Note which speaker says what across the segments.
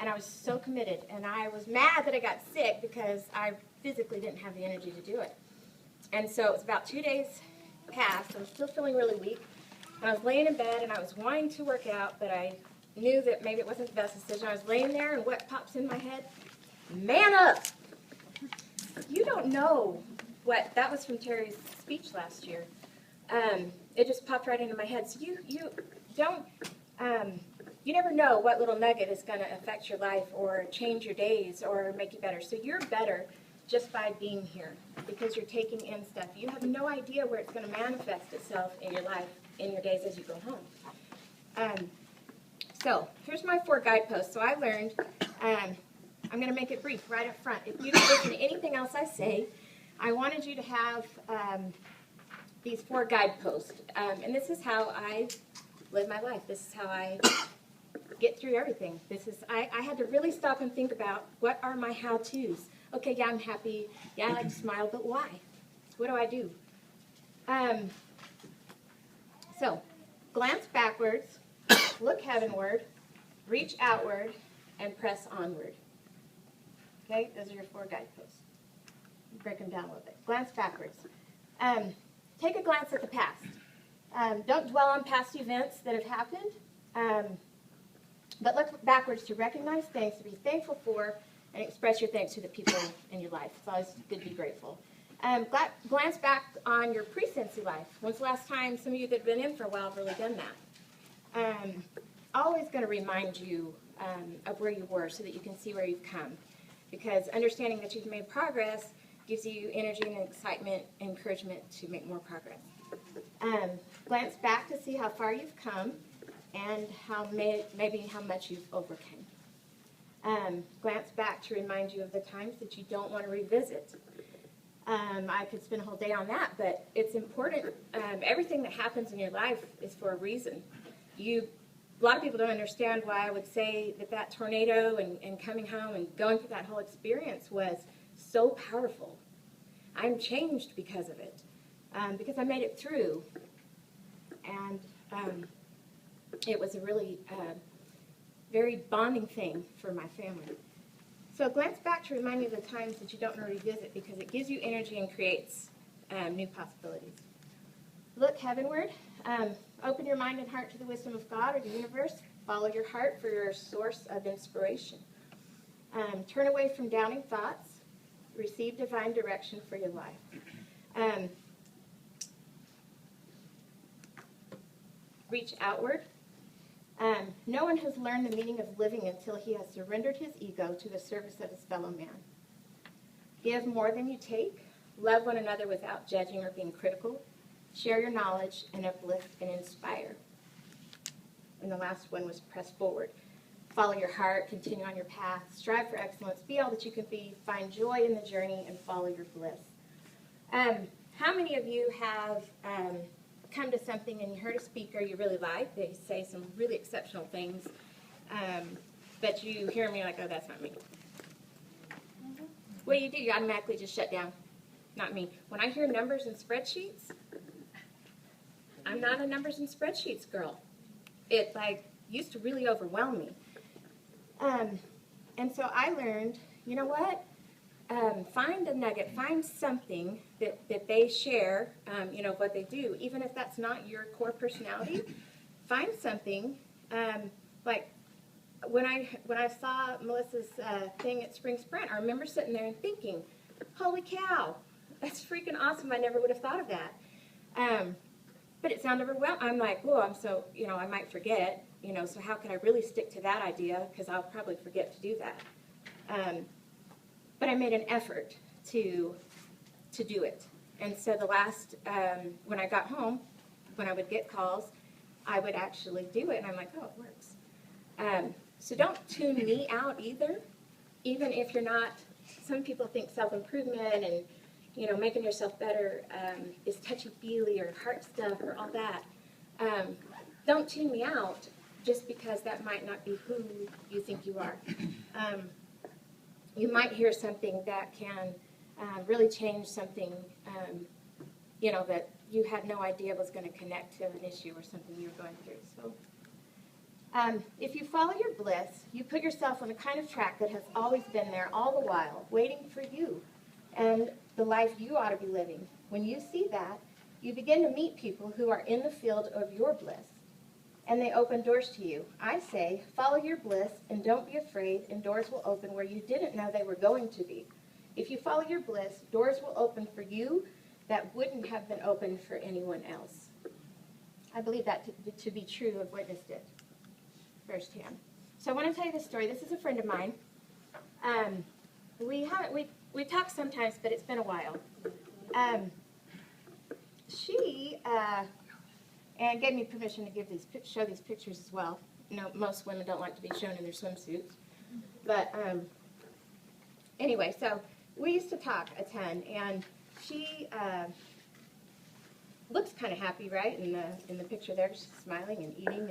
Speaker 1: And I was so committed. And I was mad that I got sick because I physically didn't have the energy to do it. And so it was about 2 days past. I was still feeling really weak. And I was laying in bed and I was wanting to work out, but I knew that maybe it wasn't the best decision. I was laying there and what pops in my head? Man up! You don't know what, that was from Terry's speech last year. It just popped right into my head. So you don't, you never know what little nugget is going to affect your life or change your days or make you better. So you're better just by being here because you're taking in stuff. You have no idea where it's going to manifest itself in your life, in your days as you go home. So here's my 4 guideposts. So I learned, I'm going to make it brief right up front. If you don't listen to anything else I say, I wanted you to have these 4 guideposts. And this is how I live my life. This is how I get through everything. This is I had to really stop and think about what are my how-tos. Okay, yeah, I'm happy. Yeah, I like to smile, but why? What do I do? So, glance backwards, look heavenward, reach outward, and press onward. Okay, those are your 4 guideposts. Break them down a little bit. Glance backwards. Take a glance at the past. Don't dwell on past events that have happened, but look backwards to recognize things to be thankful for and express your thanks to the people in your life. It's always good to be grateful. Glance back on your pre-Cincy life. When's the last time some of you that have been in for a while have really done that? Always going to remind you of where you were so that you can see where you've come. Because understanding that you've made progress gives you energy and excitement and encouragement to make more progress. Glance back to see how far you've come and maybe how much you've overcome. Glance back to remind you of the times that you don't want to revisit. I could spend a whole day on that, but it's important. Everything that happens in your life is for a reason. A lot of people don't understand why I would say that tornado and coming home and going through that whole experience was so powerful. I'm changed because of it, because I made it through, and it was a really very bonding thing for my family. So glance back to remind you of the times that you don't want to revisit because it gives you energy and creates new possibilities. Look heavenward. Open your mind and heart to the wisdom of God or the universe. Follow your heart for your source of inspiration. Turn away from doubting thoughts. Receive divine direction for your life. Reach outward. No one has learned the meaning of living until he has surrendered his ego to the service of his fellow man. Give more than you take. Love one another without judging or being critical. Share your knowledge and uplift and inspire. And the last one was press forward. Follow your heart, continue on your path, strive for excellence, be all that you can be, find joy in the journey, and follow your bliss. How many of you have come to something and you heard a speaker you really like, they say some really exceptional things, but you hear me like, oh, that's not me. What do? You automatically just shut down. Not me. When I hear numbers and spreadsheets, I'm not a numbers and spreadsheets girl. It used to really overwhelm me. And so I learned, you know what? Find a nugget, find something that they share, what they do, even if that's not your core personality. Find something, like when I saw Melissa's thing at Spring Sprint, I remember sitting there and thinking, holy cow, that's freaking awesome. I never would have thought of that. But it sounded overwhelming. I'm like, whoa, I'm so, I might forget, so how can I really stick to that idea? Because I'll probably forget to do that. But I made an effort to do it. And so the last, when I got home, when I would get calls, I would actually do it. And I'm like, oh, it works. So don't tune me out either, even if you're not, some people think self-improvement and, making yourself better is touchy-feely or heart stuff or all that. Don't tune me out just because that might not be who you think you are. You might hear something that can really change something, that you had no idea was going to connect to an issue or something you were going through. So If you follow your bliss, you put yourself on a kind of track that has always been there all the while, waiting for you and the life you ought to be living. When you see that, you begin to meet people who are in the field of your bliss, and they open doors to you. I say, follow your bliss and don't be afraid, and doors will open where you didn't know they were going to be. If you follow your bliss, doors will open for you that wouldn't have been open for anyone else. I believe that to be true. I've witnessed it firsthand. So I want to tell you this story. This is a friend of mine. We talk sometimes, but it's been a while. She and gave me permission to show these pictures as well. You know, most women don't like to be shown in their swimsuits, but anyway, so we used to talk a ton, and she looks kind of happy, right? In the picture there, she's smiling and eating,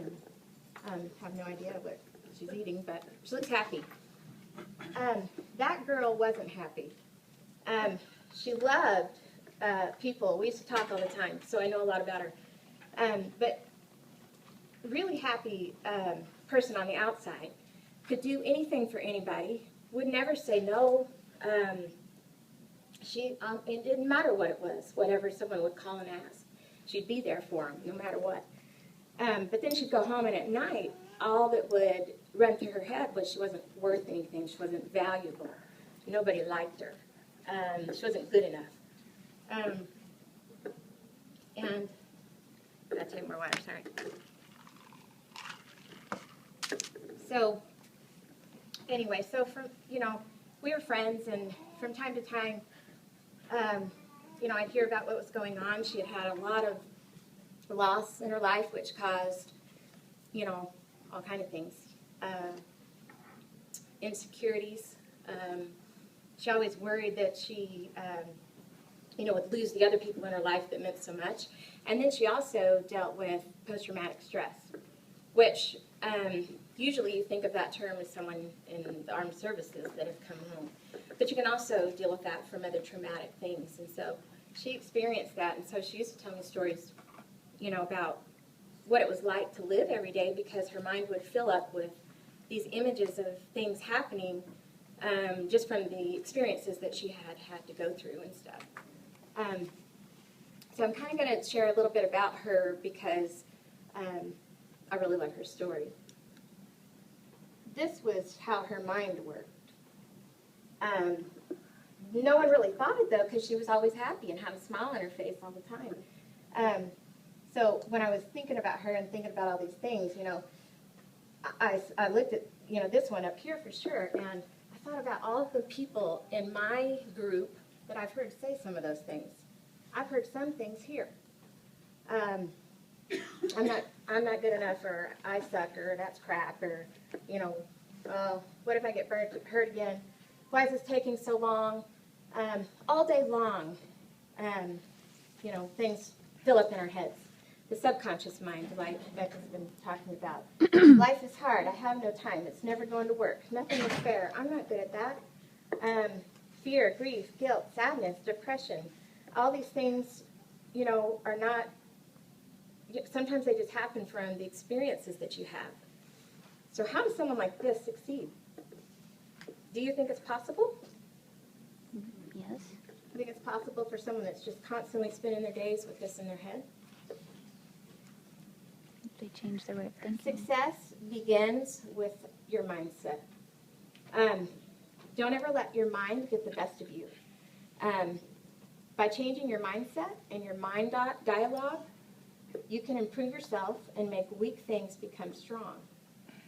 Speaker 1: and have no idea what she's eating, but she looks happy. That girl wasn't happy. She loved people. We used to talk all the time, so I know a lot about her. But really happy person on the outside, could do anything for anybody, would never say no. It didn't matter what it was, whatever someone would call and ask. She'd be there for them, no matter what. But then she'd go home, and at night, all that would run through her head was she wasn't worth anything. She wasn't valuable. Nobody liked her. She wasn't good enough. And I'll take more water, sorry. So, anyway, so we were friends, and from time to time, I'd hear about what was going on. She had had a lot of loss in her life, which caused, all kind of things. Insecurities. She always worried that she, would lose the other people in her life that meant so much. And then she also dealt with post-traumatic stress, which usually you think of that term as someone in the armed services that has come home. But you can also deal with that from other traumatic things. And so she experienced that, and so she used to tell me stories, about what it was like to live every day, because her mind would fill up with these images of things happening just from the experiences that she had to go through and stuff. So I'm kind of going to share a little bit about her because I really love her story. This was how her mind worked. No one really thought it, though, because she was always happy and had a smile on her face all the time. So when I was thinking about her and thinking about all these things, I looked at, this one up here for sure, and I thought about all of the people in my group that I've heard say some of those things. I've heard some things here. I'm not good enough, or I suck, or that's crap, or, what if I get hurt again? Why is this taking so long? All day long, things fill up in our heads. The subconscious mind, like Becca's been talking about. Life is hard. I have no time. It's never going to work. Nothing is fair. I'm not good at that. Fear, grief, guilt, sadness, depression. All these things, are not, sometimes they just happen from the experiences that you have. So how does someone like this succeed? Do you think it's possible?
Speaker 2: Yes.
Speaker 1: I think it's possible for someone that's just constantly spending their days with this in their head.
Speaker 2: They change their way of thinking.
Speaker 1: Success begins with your mindset. Don't ever let your mind get the best of you. By changing your mindset and your mind dialogue, you can improve yourself and make weak things become strong.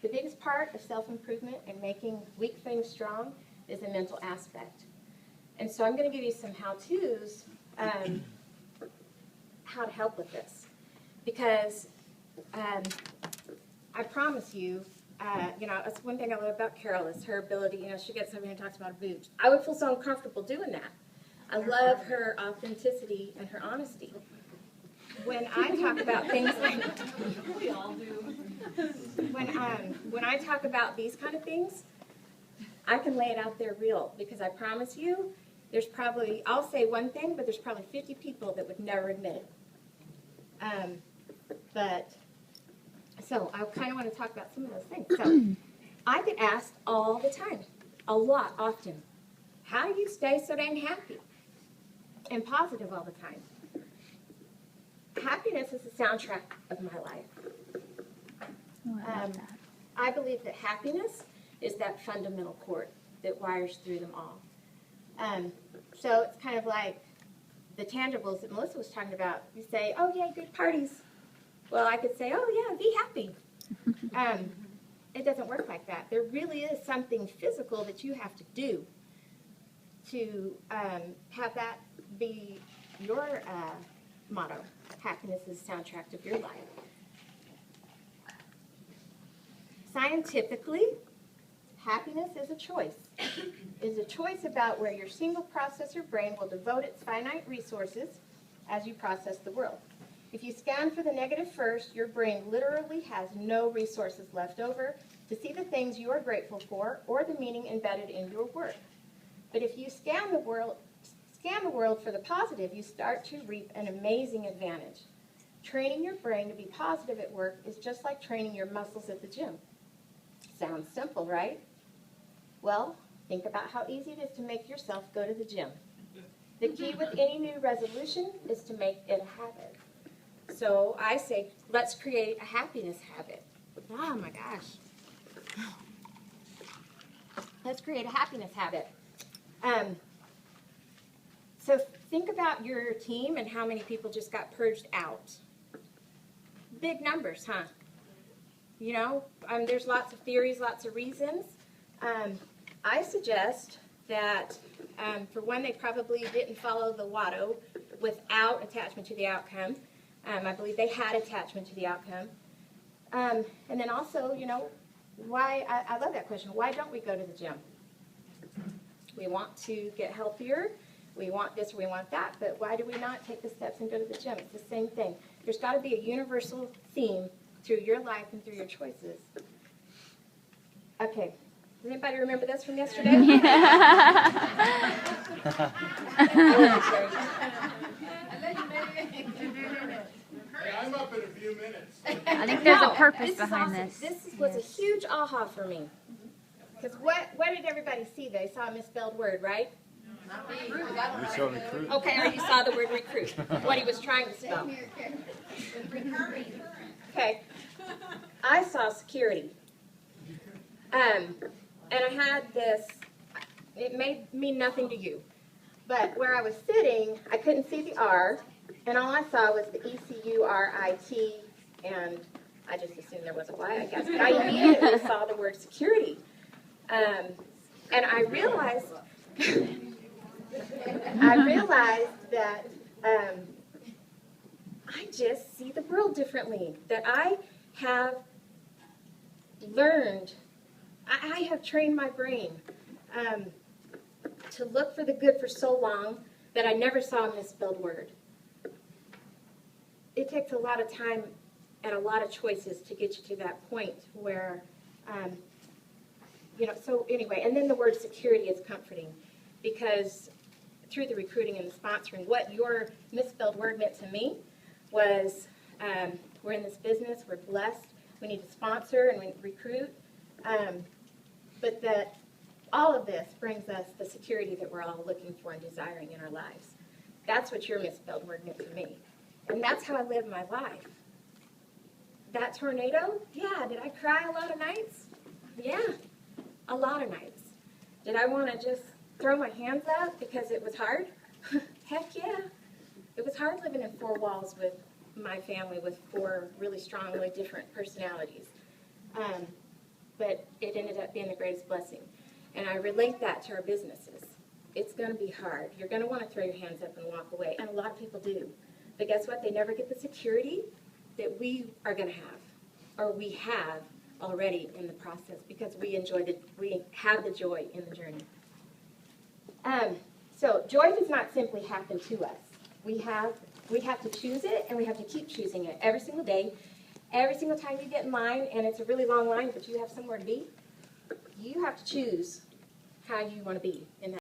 Speaker 1: The biggest part of self-improvement and making weak things strong is a mental aspect. And so I'm going to give you some how-tos, how to help with this. Because I promise you, that's one thing I love about Carol is her ability, she gets up here and talks about her boobs. I would feel so uncomfortable doing that. I love her authenticity and her honesty. When I talk about things like, we all do. When I talk about these kind of things, I can lay it out there real, because I promise you, there's probably, I'll say one thing, but there's probably 50 people that would never admit it. But So I kind of want to talk about some of those things. So I get asked all the time, a lot, often, how do you stay so dang happy and positive all the time? Happiness is the soundtrack of my life.
Speaker 2: Oh, I love that.
Speaker 1: I believe that happiness is that fundamental chord that wires through them all. So it's kind of like the tangibles that Melissa was talking about. You say, oh, yeah, good parties. Well, I could say, oh, yeah, be happy. It doesn't work like that. There really is something physical that you have to do to have that be your motto. Happiness is the soundtrack of your life. Scientifically, happiness is a choice. It is a choice about where your single processor brain will devote its finite resources as you process the world. If you scan for the negative first, your brain literally has no resources left over to see the things you are grateful for or the meaning embedded in your work. But if you scan the world for the positive, you start to reap an amazing advantage. Training your brain to be positive at work is just like training your muscles at the gym. Sounds simple, right? Well, think about how easy it is to make yourself go to the gym. The key with any new resolution is to make it a habit. So I say, let's create a happiness habit. Oh my gosh. Let's create a happiness habit. So think about your team and how many people just got purged out. Big numbers, huh? You know, there's lots of theories, lots of reasons. I suggest that, for one, they probably didn't follow the Watto without attachment to the outcome. I believe they had attachment to the outcome. And then also, you know, why, I love that question, why don't we go to the gym? We want to get healthier, we want this, we want that, but why do we not take the steps and go to the gym? It's the same thing. There's got to be a universal theme through your life and through your choices. Okay. Does anybody remember this from yesterday?
Speaker 3: Hey, I'm up in a few minutes.
Speaker 2: I think there's a purpose
Speaker 1: this
Speaker 2: behind
Speaker 1: awesome.
Speaker 2: this.
Speaker 1: Was a huge aha for me. Because what did everybody see? They saw a misspelled word, right?
Speaker 3: You saw recruit.
Speaker 1: Okay, or you saw the word recruit, what he was trying to spell. Okay. I saw security. And I had this, it may mean nothing to you, but where I was sitting, I couldn't see the R, and all I saw was the E-C-U-R-I-T, and I just assumed there was a Y, I guess. But I immediately saw the word security. And I realized, that I just see the world differently, that I have learned, I have trained my brain to look for the good for so long that I never saw a misspelled word. It takes a lot of time and a lot of choices to get you to that point where, you know, so anyway, and then the word security is comforting because through the recruiting and the sponsoring, what your misspelled word meant to me was we're in this business, we're blessed, we need to sponsor and we recruit, but that all of this brings us the security that we're all looking for and desiring in our lives. That's what your misspelled word meant to me. And that's how I live my life. That tornado, yeah, did I cry a lot of nights? Yeah, a lot of nights. Did I want to just throw my hands up because it was hard? Heck yeah. It was hard living in four walls with my family with four really strong, really different personalities. But it ended up being the greatest blessing. And I relate that to our businesses. It's going to be hard. You're going to want to throw your hands up and walk away. And a lot of people do. But guess what? They never get the security that we are going to have, or we have already in the process, because we have the joy in the journey. So joy does not simply happen to us. We have to choose it, and we have to keep choosing it every single day. Every single time you get in line, and it's a really long line, but you have somewhere to be, you have to choose how you want to be in that.